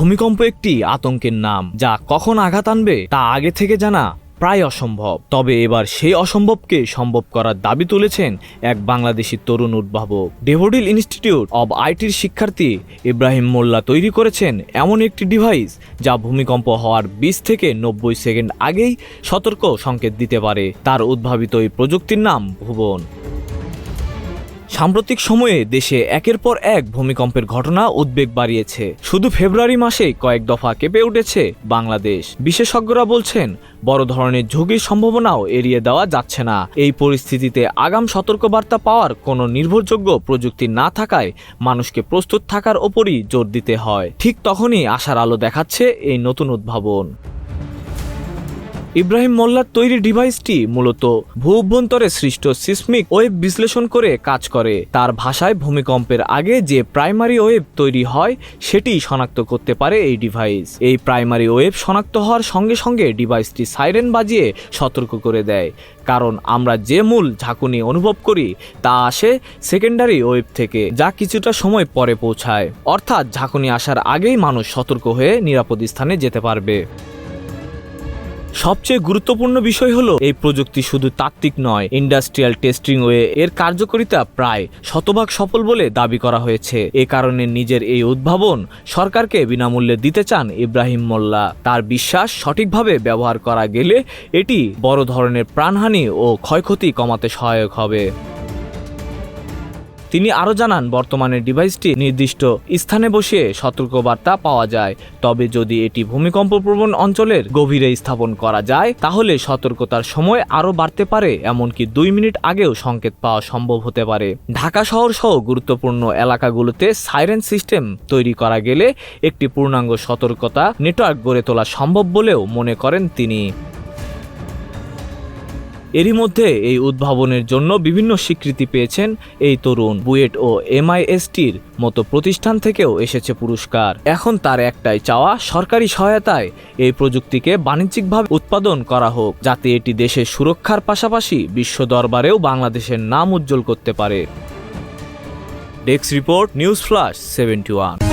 ভূমিকম্প একটি আতঙ্কের নাম, যা কখন আঘাত আনবে তা আগে থেকে জানা প্রায় অসম্ভব। তবে এবার সেই অসম্ভবকে সম্ভব করার দাবি তুলেছেন এক বাংলাদেশি তরুণ উদ্ভাবক। ডেভোডিল ইনস্টিটিউট অব আইটির শিক্ষার্থী ইব্রাহিম মোল্লা তৈরি করেছেন এমন একটি ডিভাইস যা ভূমিকম্প হওয়ার 20 থেকে 90 সেকেন্ড আগেই সতর্ক সংকেত দিতে পারে। তার উদ্ভাবিত এই প্রযুক্তির নাম ভুবন। সাম্প্রতিক সময়ে দেশে একের পর এক ভূমিকম্পের ঘটনা উদ্বেগ বাড়িয়েছে। শুধু ফেব্রুয়ারি মাসেই কয়েক দফা কেঁপে উঠেছে বাংলাদেশ। বিশেষজ্ঞরা বলছেন বড় ধরনের ঝুঁকির সম্ভাবনাও এড়িয়ে দেওয়া যাচ্ছে না। এই পরিস্থিতিতে আগাম সতর্কবার্তা পাওয়ার কোনো নির্ভরযোগ্য প্রযুক্তি না থাকায় মানুষকে প্রস্তুত থাকার ওপরই জোর দিতে হয়। ঠিক তখনই আশার আলো দেখাচ্ছে এই নতুন উদ্ভাবন। ইব্রাহিম মোল্লার তৈরি ডিভাইসটি মূলত ভূ-অভ্যন্তরে সৃষ্ট সিসমিক ওয়েভ বিশ্লেষণ করে কাজ করে। তার ভাষায় ভূমিকম্পের আগে যে প্রাইমারি ওয়েভ তৈরি হয় সেটি শনাক্ত করতে পারে এই ডিভাইস। এই প্রাইমারি ওয়েভ শনাক্ত হওয়ার সঙ্গে সঙ্গে ডিভাইসটি সাইরেন বাজিয়ে সতর্ক করে দেয়, কারণ আমরা যে মূল ঝাঁকুনি অনুভব করি তা আসে সেকেন্ডারি ওয়েভ থেকে, যা কিছুটা সময় পরে পৌঁছায়। অর্থাৎ ঝাঁকুনি আসার আগেই মানুষ সতর্ক হয়ে নিরাপদ স্থানে যেতে পারবে। সবচেয়ে গুরুত্বপূর্ণ বিষয় হলো এই প্রযুক্তি শুধু তাত্ত্বিক নয়, ইন্ডাস্ট্রিয়াল টেস্টিং এর কার্যকারিতা প্রায় শতভাগ সফল বলে দাবি করা হয়েছে। এ কারণে নিজের এই উদ্ভাবন সরকারকে বিনামূল্যে দিতে চান ইব্রাহিম মোল্লা। তার বিশ্বাস, সঠিকভাবে ব্যবহার করা গেলে এটি বড় ধরনের প্রাণহানি ও ক্ষয়ক্ষতি কমাতে সহায়ক হবে। তিনি আরও জানান, বর্তমানে ডিভাইসটি নির্দিষ্ট স্থানে বসিয়ে সতর্কবার্তা পাওয়া যায়, তবে যদি এটি ভূমিকম্পপ্রবণ অঞ্চলের গভীরে স্থাপন করা যায় তাহলে সতর্কতার সময় আরও বাড়তে পারে, এমনকি 2 মিনিট আগেও সংকেত পাওয়া সম্ভব হতে পারে। ঢাকা শহর সহ গুরুত্বপূর্ণ এলাকাগুলোতে সাইরেন সিস্টেম তৈরি করা গেলে একটি পূর্ণাঙ্গ সতর্কতা নেটওয়ার্ক গড়ে তোলা সম্ভব বলেও মনে করেন তিনি। এরই মধ্যে এই উদ্ভাবনের জন্য বিভিন্ন স্বীকৃতি পেয়েছেন এই তরুণ। বুয়েট ও MISTর মতো প্রতিষ্ঠান থেকেও এসেছে পুরস্কার। এখন তার একটাই চাওয়া, সরকারি সহায়তায় এই প্রযুক্তিকে বাণিজ্যিকভাবে উৎপাদন করা হোক, যাতে এটি দেশের সুরক্ষার পাশাপাশি বিশ্ব দরবারেও বাংলাদেশের নাম উজ্জ্বল করতে পারে। Desk report, news flash 71।